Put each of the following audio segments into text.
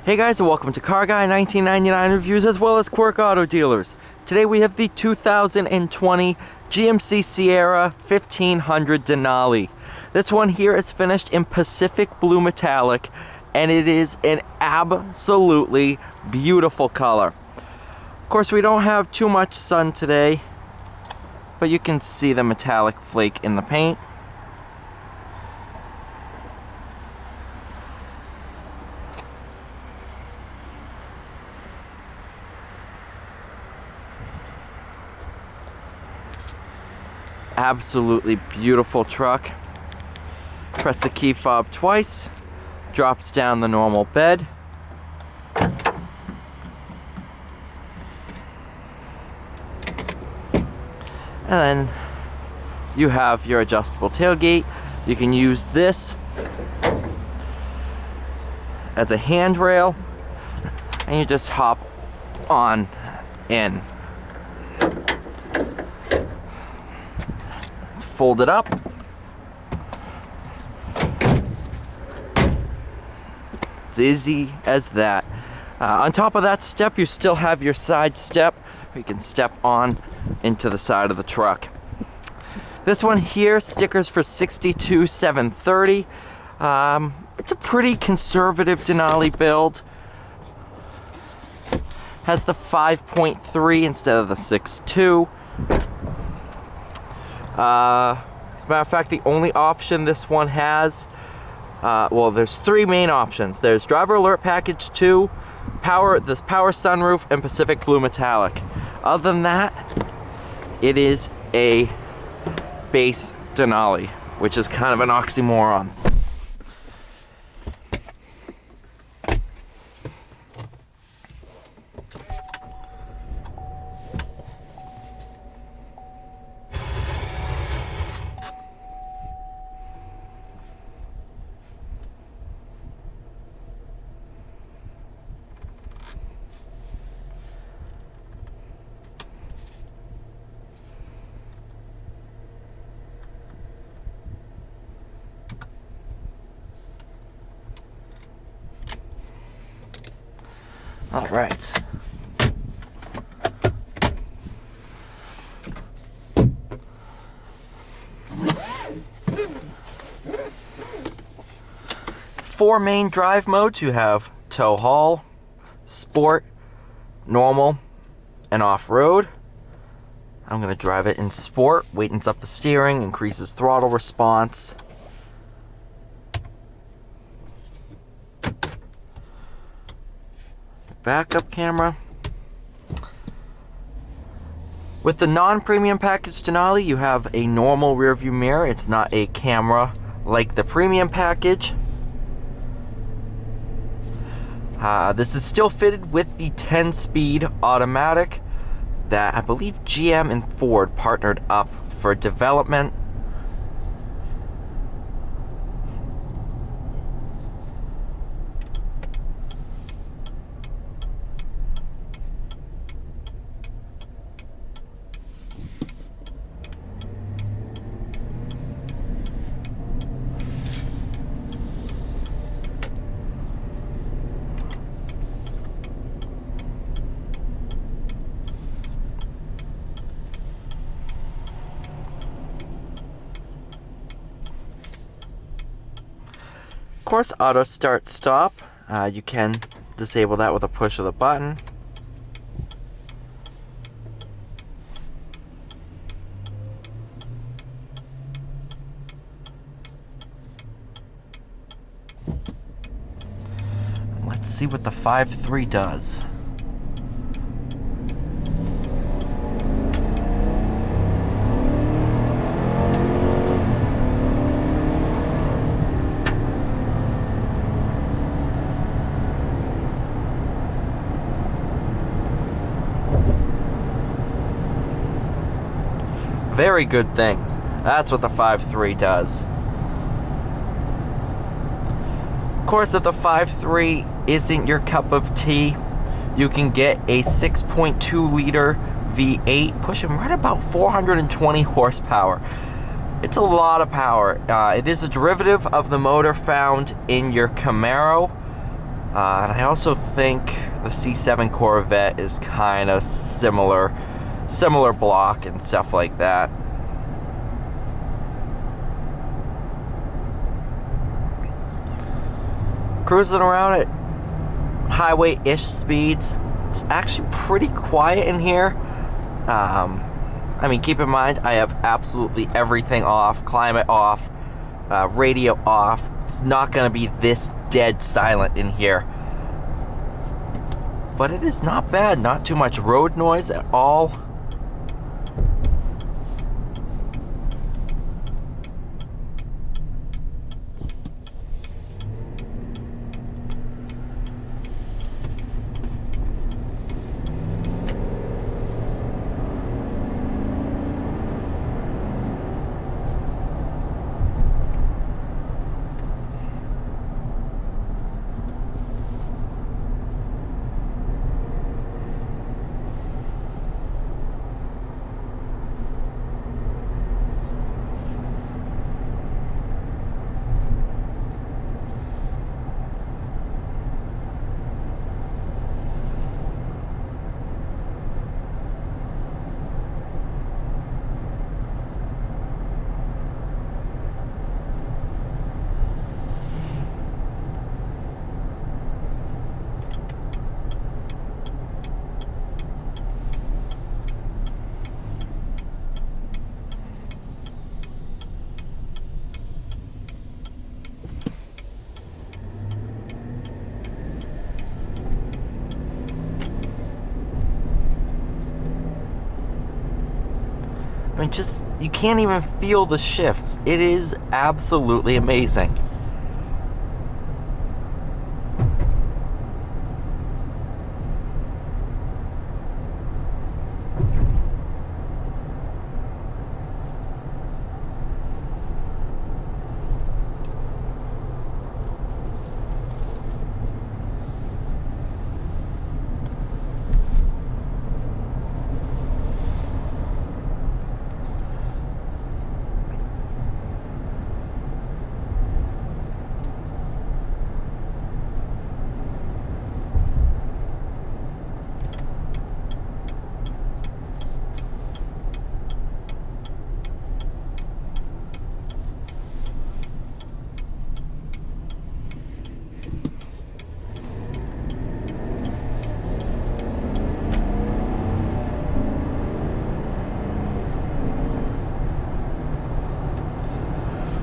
Hey guys, and welcome to Car Guy 1999 Reviews as well as Quirk Auto Dealers. Today we have the 2020 GMC Sierra 1500 Denali. This one here is finished in Pacific Blue Metallic, and it is an absolutely beautiful color. Of course, we don't have too much sun today, but you can see the metallic flake in the paint. Absolutely beautiful truck. Press the key fob twice, drops down the normal bed. And then you have your adjustable tailgate. You can use this as a handrail, and you just hop on in. Fold it up. It's easy as that. On top of that step, you still have your side step. You can step on into the side of the truck. This one here, stickers for $62,730. It's a pretty conservative Denali build. Has the 5.3 instead of the 6.2. As a matter of fact, the only option this one has, well, there's three main options. There's Driver Alert Package 2, power sunroof, and Pacific Blue Metallic. Other than that, it is a base Denali, which is kind of an oxymoron. All right. Four main drive modes. You have tow haul, sport, normal, and off-road. I'm going to drive it in sport. Weightens up the steering, increases throttle response. Backup camera. With the non-premium package Denali, you have a normal rear view mirror. It's not a camera like the premium package. This is still fitted with the 10-speed automatic that I believe GM and Ford partnered up for development. Of course, auto start stop. You can disable that with a push of the button. Let's see what the 5.3 does. Very good things. That's what the 5.3 does. Of course, if the 5.3 isn't your cup of tea, you can get a 6.2 liter V8 pushing right about 420 horsepower. It's a lot of power. It is a derivative of the motor found in your Camaro. And I also think the C7 Corvette is kind of similar block and stuff like that. Cruising around at highway-ish speeds. It's actually pretty quiet in here. I mean, keep in mind, I have absolutely everything off, climate off, radio off. It's not going to be this dead silent in here. But it is not bad, not too much road noise at all. I mean, just, you can't even feel the shifts. It is absolutely amazing.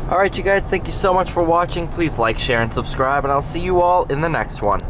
Alright, you guys, thank you so much for watching. Please like, share, and subscribe, and I'll see you all in the next one.